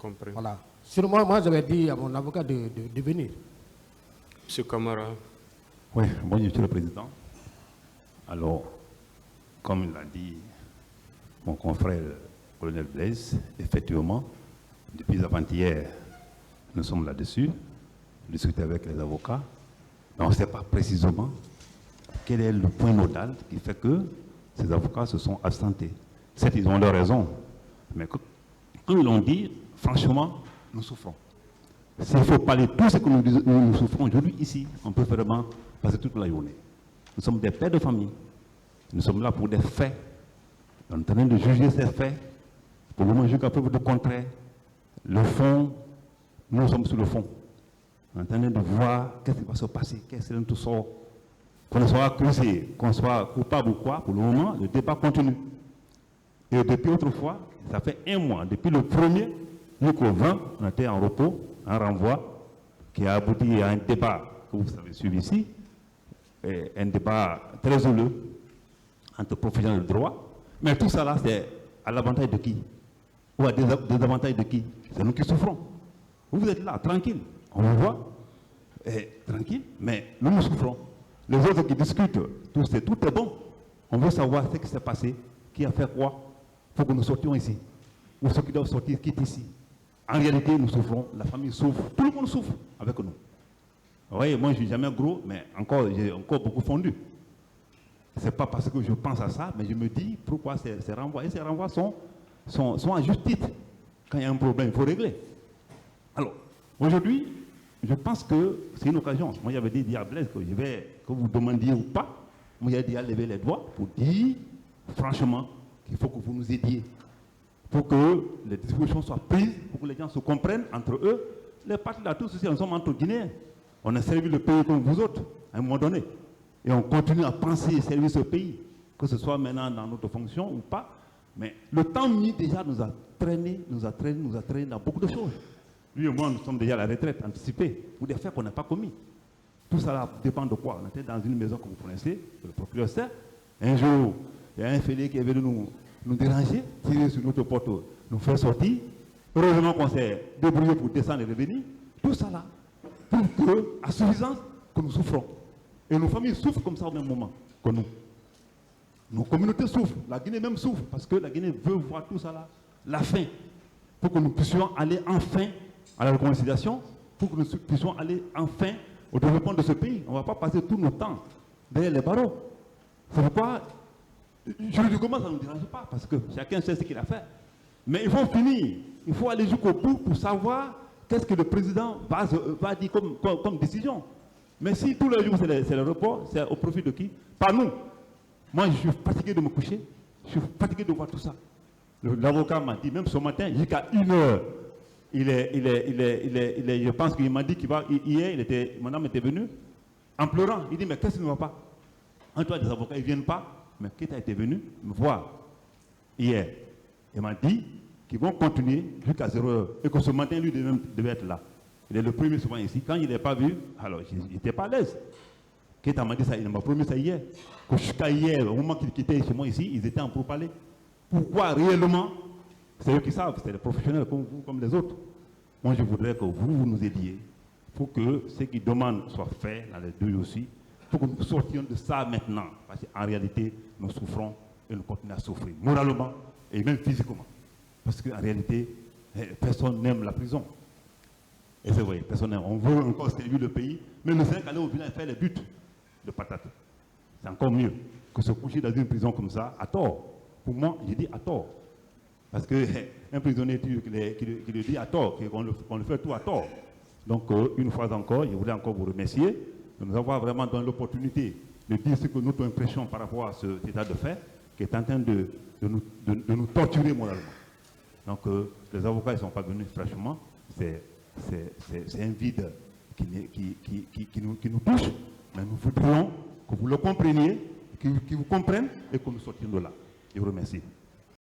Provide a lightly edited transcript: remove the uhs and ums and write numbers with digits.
Compris. Voilà. Sur moi j'avais dit à mon avocat de venir. Monsieur Camara. Oui, bonjour Monsieur le Président. Alors, comme il l'a dit mon confrère le colonel Blaise, effectivement, depuis avant-hier, nous sommes là-dessus, discuter avec les avocats, mais on ne sait pas précisément quel est le point nodal qui fait que ces avocats se sont absentés. Certes, ils ont leur raison, mais comme ils l'ont dit, franchement, nous souffrons. S'il faut parler de tout ce que nous souffrons aujourd'hui ici, on peut vraiment passer toute la journée. Nous sommes des pères de famille. Nous sommes là pour des faits. On est en train de juger ces faits. Pour le moment, jusqu'à preuve du contraire. Le fond, nous sommes sur le fond. On est en train de voir qu'est-ce qui va se passer, qu'est-ce qui tout sort. Qu'on soit accusé, qu'on soit coupable ou quoi, pour le moment, le débat continue. Et depuis autrefois, ça fait un mois, depuis le 1er jusqu'au 20, on était en repos, un renvoi qui a abouti à un débat que vous avez suivi ici, un débat très houleux entre professionnels de droit. Mais tout ça là, c'est à l'avantage de qui? Ou à désavantage de qui? C'est nous qui souffrons. Vous êtes là, tranquille, on vous voit, tranquille, mais nous souffrons. Les autres qui discutent, tout est bon. On veut savoir ce qui s'est passé, qui a fait quoi. Il faut que nous sortions ici. Ou ceux qui doivent sortir quittent ici. En réalité, nous souffrons, la famille souffre, tout le monde souffre avec nous. Vous voyez, moi je ne suis jamais gros, mais j'ai encore beaucoup fondu. Ce n'est pas parce que je pense à ça, mais je me dis pourquoi ces renvois. Et ces renvois sont à juste titre. Quand il y a un problème, il faut régler. Alors, aujourd'hui, je pense que c'est une occasion. Moi j'avais dit à Blaise que que vous demandiez ou pas, moi j'ai dit à lever les doigts pour dire franchement qu'il faut que vous nous aidiez. Pour que les dispositions soient prises, pour que les gens se comprennent entre eux. Les partis là, tous ceci, nous sommes entre Guinéens. On a servi le pays comme vous autres, à un moment donné. Et on continue à penser et servir ce pays, que ce soit maintenant dans notre fonction ou pas. Mais le temps mis déjà nous a traîné dans beaucoup de choses. Lui et moi, nous sommes déjà à la retraite anticipée pour des faits qu'on n'a pas commis. Tout ça là dépend de quoi? On était dans une maison que vous connaissez, le procureur sait. Un jour, il y a un fêlé qui est venu nous déranger, tirer sur notre porte, nous faire sortir. Heureusement qu'on s'est débrouillé pour descendre et revenir. Tout ça là, pour que, à suffisance, que nous souffrons. Et nos familles souffrent comme ça au même moment que nous. Nos communautés souffrent, la Guinée même souffre, parce que la Guinée veut voir tout ça là, la fin, pour que nous puissions aller enfin à la réconciliation, pour que nous puissions aller enfin au développement de ce pays. On ne va pas passer tout notre temps derrière les barreaux. C'est pourquoi, juridiquement, ça ne nous dérange pas, parce que chacun sait ce qu'il a fait. Mais il faut finir, il faut aller jusqu'au bout pour savoir qu'est-ce que le président va dire comme décision. Mais si tous les jours c'est le report, c'est au profit de qui? Pas nous. Moi, je suis fatigué de me coucher, je suis fatigué de voir tout ça. L'avocat m'a dit, même ce matin, jusqu'à 1h, je pense qu'il m'a dit qu'il va, hier, madame était venue, en pleurant. Il dit, mais qu'est-ce qui ne va pas? Toi, des avocats, ils ne viennent pas. Mais qui était venu me voir hier? Il m'a dit qu'ils vont continuer jusqu'à 0h. Et que ce matin, lui devait être là. Il est le premier souvent ici. Quand il n'est pas vu, alors il n'était pas à l'aise. Kéta m'a dit ça, il m'a promis ça hier. Que jusqu'à hier, au moment qu'il quittait chez moi ici, ils étaient en pourparlers. Pourquoi réellement? C'est eux qui savent, c'est les professionnels comme vous, comme les autres. Moi, je voudrais que vous nous aidiez. Il faut que ce qui demandent soit fait dans les deux aussi. Il faut que nous sortions de ça maintenant. Parce qu'en réalité, nous souffrons et nous continuons à souffrir, moralement et même physiquement. Parce qu'en réalité, personne n'aime la prison. Et c'est vrai, personne n'aime. On veut encore servir le pays, mais le Sénégal aller au village faire les buts de patates. C'est encore mieux que se coucher dans une prison comme ça, à tort. Pour moi, j'ai dit à tort. Parce qu'un prisonnier qui le dit à tort, qu'on le fait tout à tort. Donc, une fois encore, je voulais encore vous remercier de nous avoir vraiment donné l'opportunité de dire ce que notre impression par rapport à cet état de fait qui est en train de nous torturer moralement. Donc, les avocats ne sont pas venus franchement. C'est un vide qui nous touche, mais nous voudrions que vous le compreniez, qu'ils vous comprennent et que nous sortions de là. Je vous remercie.